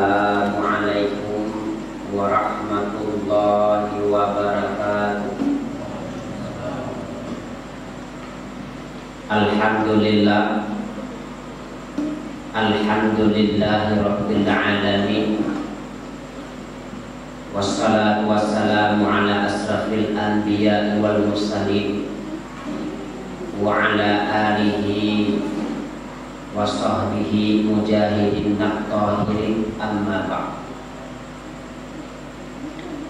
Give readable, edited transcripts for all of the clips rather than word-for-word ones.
Assalamualaikum warahmatullahi wabarakatuh. Alhamdulillah, alhamdulillahi rabbil alamin. Wassalatu wassalamu ala asrafil anbiya wal mursalin wa ala alihi wa sahbihi mujahidin naqtahirin, amma ba'd.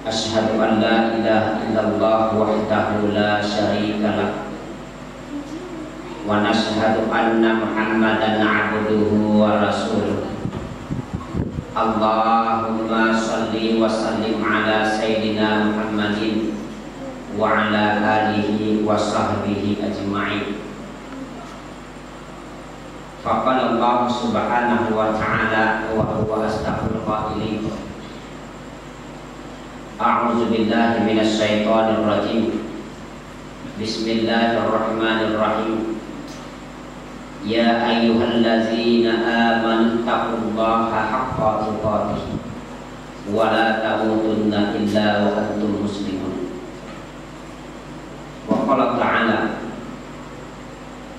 Asyhadu an la ilaha illallah wahdahu la syarika lah, wa nashhadu anna Muhammadan abduhu wa rasuluh. Allahumma salli wa sallim ala sayyidina Muhammadin wa ala alihi wa sahbihi ajma'in. Faqala Allah subhanahu wa ta'ala wa huwa asdaqul qailin. A'udzu billahi minasy syaithanir rajim. Bismillahirrahmanirrahim. Ya ayyuhallazina amanu taqullaha haqqa tuqatih wa la tamutunna illa wa antum muslimun. Wa qala ta'ala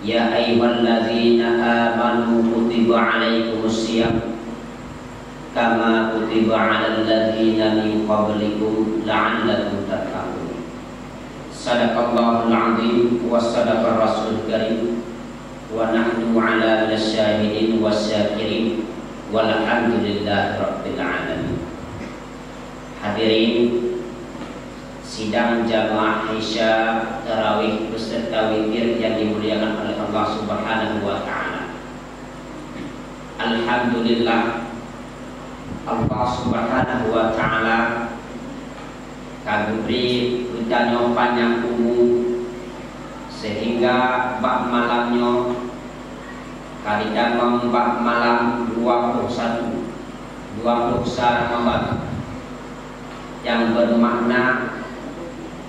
ya ayyuhallazina amanu kutiba alaikumus syiyam kama kutiba alal ladzina min qablikum la'allakum tattaqun. Shadaqallahul 'azim wa shadaqar rasulul karim wa nahnu 'ala minasyahidin wasyakirin walhamdulillahi rabbil alamin. Hadirin sidang jamaah Isya tarawih beserta witir yang dimuliakan oleh Allah Subhanahu wa ta'ala. Alhamdulillah, Allah Subhanahu wa ta'ala kaberi hutanya panjang umur sehingga bak malamnya kali damang bak malam 21 Ramadan yang bermakna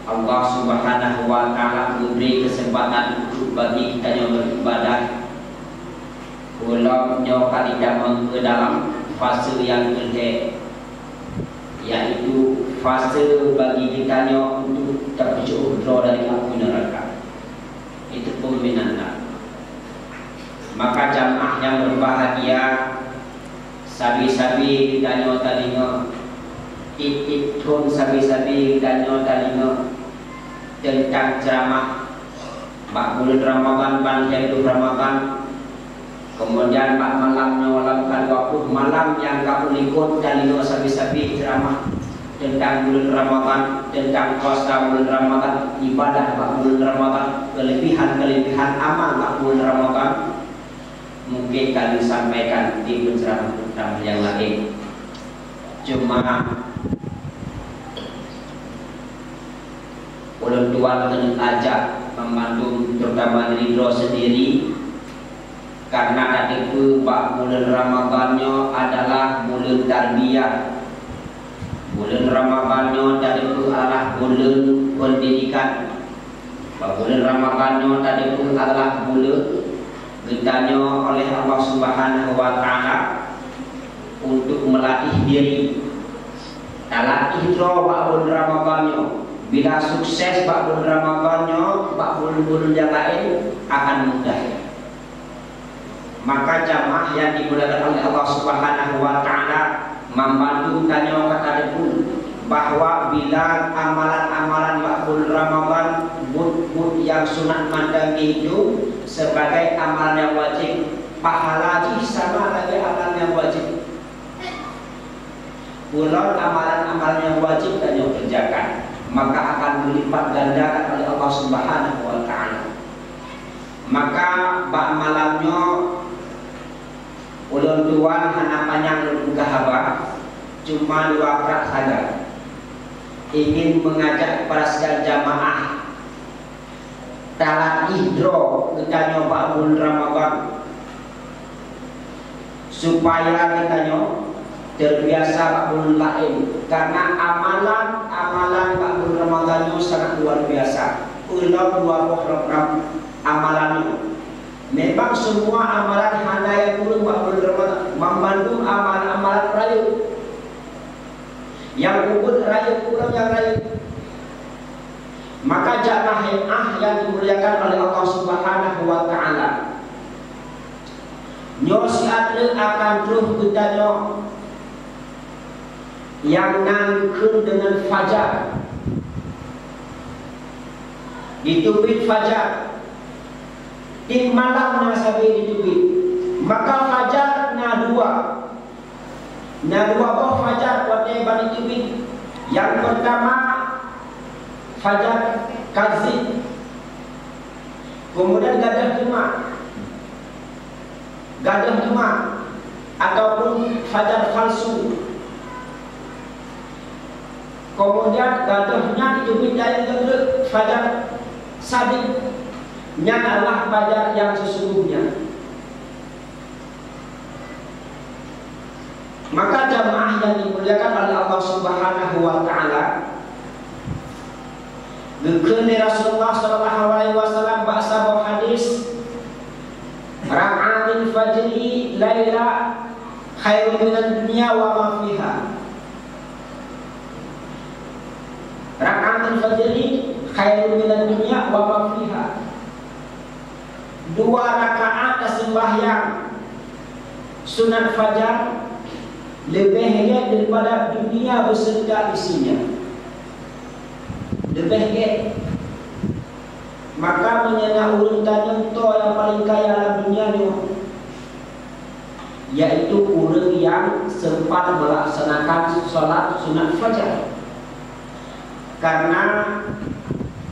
Allah Subhanahu wa ta'ala memberi kesempatan untuk bagi kita yang beribadah ulangnya kali damang ke dalam fase yang kedua, yaitu fase bagi kita untuk terjauh dari api neraka. Itu pembinaan. Maka jamaah yang berbahagia, sabi-sabi kita tadinya itipun sabi-sabi kita tadinya tentang ceramah bak bulan Ramadan, panjang hidup Ramadan. Kemudian bak malamnya lakukan 20 malam yang kamu ikut tadinya sabi-sabi ceramah tentang bulan Ramadan, tentang puasa bulan Ramadan, ibadah bak bulan Ramadan, kelebihan-kelebihan amal bak bulan Ramadan. Mungkin kami sampaikan di penceramah yang lain. Cuma orang tua dengan ajak membantu terutama diri sendiri, karena tadi bak bulan Ramadannya adalah bulan tarbiyah. Bulan Ramadannya tadi adalah bulan pendidikan. Bulan Ramadannya tadi adalah bulan ditanya oleh Allah Subhanahu wa ta'ala untuk melatih diri. Talatih bak bulan Ramadannya. Bila sukses bak bulan Ramadannya, bak bulan-bulan yang lain akan mudah. Maka jamaah yang dimuliakan oleh Allah Subhanahu wa ta'ala membantu tanya kata pun bahwa bila amalan-amalan bulan Ramadan but yang sunat mandang itu sebagai amalan yang wajib, pahala sama lagi amalan yang wajib. Pulau amalan-amalan yang wajib tanya kerjakan, maka akan berlipat gandakan oleh Allah Subhanahu wa ta'ala. Maka bak malamnya ulun tuan hana panjang ulun kahabah cuma 2 prak saja. Ingin mengajak para sekalian jamaah talat ihdro kita nyoba bulan Ramadan supaya kita terbiasa bulan lain, karena amalan bulan Ramadan itu sangat luar biasa. Ulang 2 program amalan. Memang semua amalan hanya yang bulan Ramadan membantu amalan-amalan rayu. yang ubud raya pulang yang raya. Maka jamaah yang dimuliakan oleh Allah Subhanahu wa taala, nyo si adle akan terus bertanya yang nangkun dengan fajar, ditubit fajar di malam nasabi ditubit. Maka fajar na dua boh fajar pada bani tubit. Yang pertama fajar kazib, kemudian gadah Jumat ataupun fajar palsu. Kemudian gadahnya ditubit dari fajar sadiq, yang adalah fajar yang sesungguhnya. Maka jamaah yang dimuliakan oleh Allah Subhanahu wa taala, Gekene Rasulullah sallallahu alaihi wasallam bahasa hadis, rakaatul fajri laila khairun minan dunya wa ma fiha. Rakaatul fajri khairun minan dunya wa ma fiha. 2 rakaat sembahyang sunat fajar lebih hebat daripada dunia beserta isinya. Lebih hebat. Maka menyana urutan to yang paling kaya dalam dunia ni, yaitu orang yang sempat melaksanakan solat sunat fajar. Karena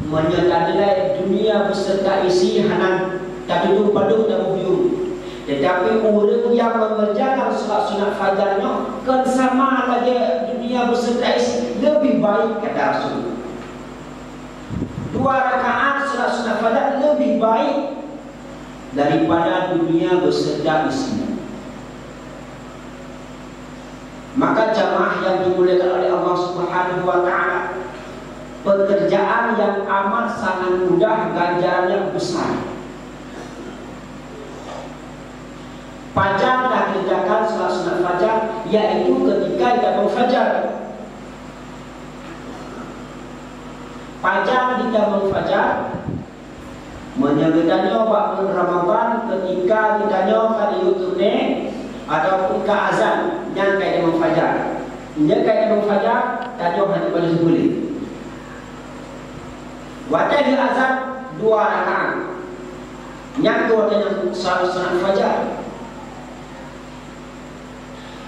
menyadari dunia beserta isi hanan tak duduk padu tak buyung. Tetapi orang yang mengerjakan solat sunat fajarnya kan sama lagi dunia beserta isi, lebih baik kata Rasul. 2 rakaat solat sunat fajar lebih baik daripada dunia beserta isinya. Maka jamaah yang dimuliakan oleh Allah Subhanahu wa taala, pekerjaan yang amat sangat mudah, ganjarannya besar. Fajar dah kerjakan solat sunat fajar, yaitu ketika kita fajar. Fajar kita fajar menyebutkannya waktu Ramadan ketika kita hari YouTube ataupun ke azan yang kaya fajar. Ini kaya fajar tajuk hanya pada sebulan. Waktu di azan 2 rakaat. Yang dua dengan solat sunat fajar.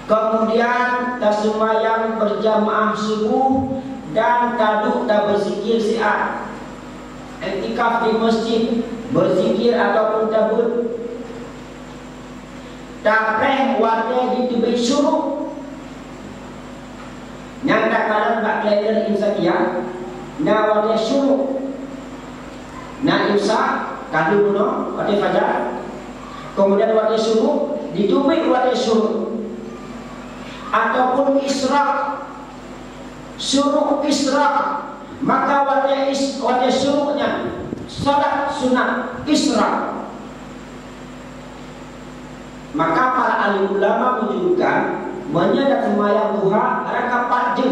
Kemudian tersembahyang berjamaah subuh dan taduk tak berzikir siat. Iktikaf di masjid, berzikir ataupun tabut. Takreh warga di tubik syuruk. Yang tak kalah tak kelihatan insakiyah. Na warga syuruk. Na imsak, kadu muno, warga fajar. Kemudian warga syuruk, ditubik warga syuruk. Ataupun israk, syuruk israk, maka wajah syuruknya salat sunat israk. Maka para ahli ulama menunjukkan menyadat sembahyang duha rakaat 4 je,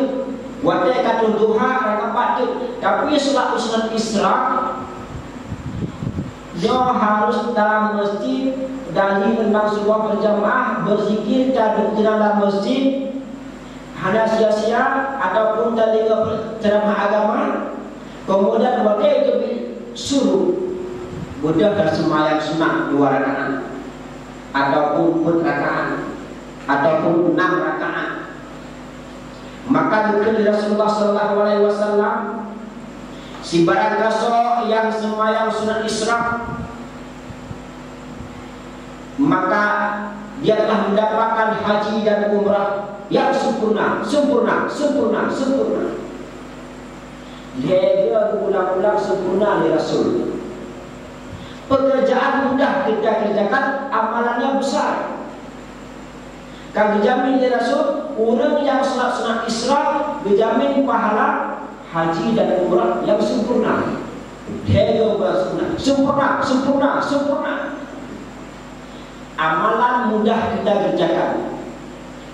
wajah katul duha rakaat 4 je. Tapi salat sunat israk dia harus dalam masjid, dalil tentang sebuah berjamaah, berzikir dan di dalam masjid, hanya sia-sia ataupun dalil ceramah agama. Kemudian wajib suruh budak dan sembahyang sunat 2 rakaat ataupun 4 rakaat ataupun 6 rakaat. Maka dikir Rasulullah sallallahu alaihi wasallam, si barang kaso yang sembahyang sunat israk, maka dia telah mendapatkan haji dan umrah yang sempurna. Dia berulang-ulang sempurna oleh Rasul. Pekerjaan mudah kita kerjakan, amalannya besar. Kami jamin oleh Rasul, orang yang salat sunat israk dijamin pahala haji dan umrah yang sempurna. Dia sempurna. Amalan mudah kita kerjakan.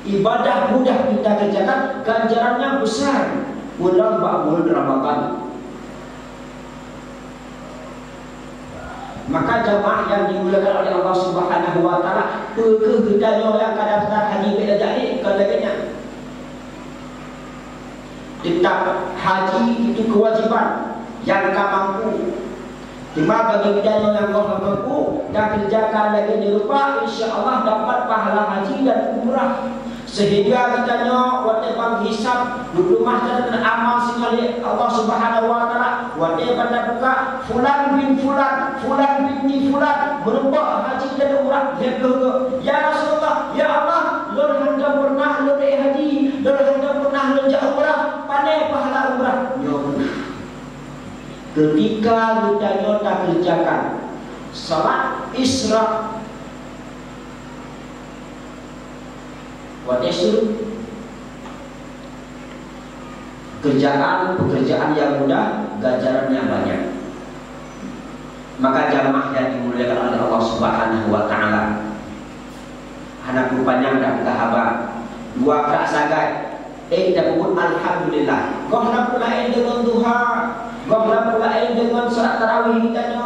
ibadah mudah kita kerjakan, ganjarannya besar. Bulan Ramadan. Maka jamaah yang dimuliakan oleh Allah Subhanahu wa taala, kita yang akan daftar haji pada jadi kalanya. Tetap haji itu kewajiban yang tak mampu. Cuma bagi kita yang mampu dan kerjakan lagi di rumah, insya-Allah dapat pahala haji dan umrah. Sehingga kita waktu penghisap dulu mahsyar dan amal sekali Allah Subhanahu wa taala waktu pada buka fulan bin fulan, fulan binti fulan berupa haji dan umrah. Ya Rasulullah, ya Allah, lur handa pernah lur haji, lur handa pernah lur umrah, pandai pahala umrah. Ketika kita tak kerjakan salat Isra Wadesul, pekerjaan yang mudah, ganjarannya banyak. Maka jamaah yang dimuliakan oleh Allah Subhanahu wa taala, anak rupanya tidak bersahabat. Dua kak sagai, dapur alhamdulillah. Gohna pula dengan duha, gohna pula dengan salat tarawih kita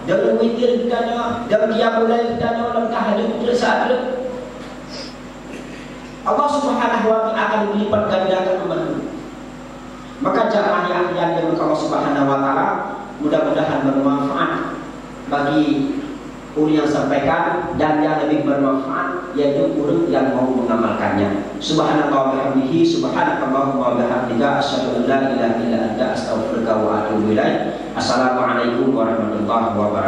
dengan witir kita dengan qiyamul lail kita dalam tahajud saat Allah Subhanahu wa taala akan melipat gandakan kembali. Maka jamaah yang dengan Allah Subhanahu wa taala mudah-mudahan bermanfaat bagi ulun yang sampaikan dan yang lebih bermanfaat yaitu ulun yang mau mengamalkannya. Subhanallah wa bihamdihi, subhanakallahumma wa bihamdika, asyhadu an la ilaha illa anta, astaghfiruka wa atubu ilaik. Assalamualaikum warahmatullahi wabarakatuh.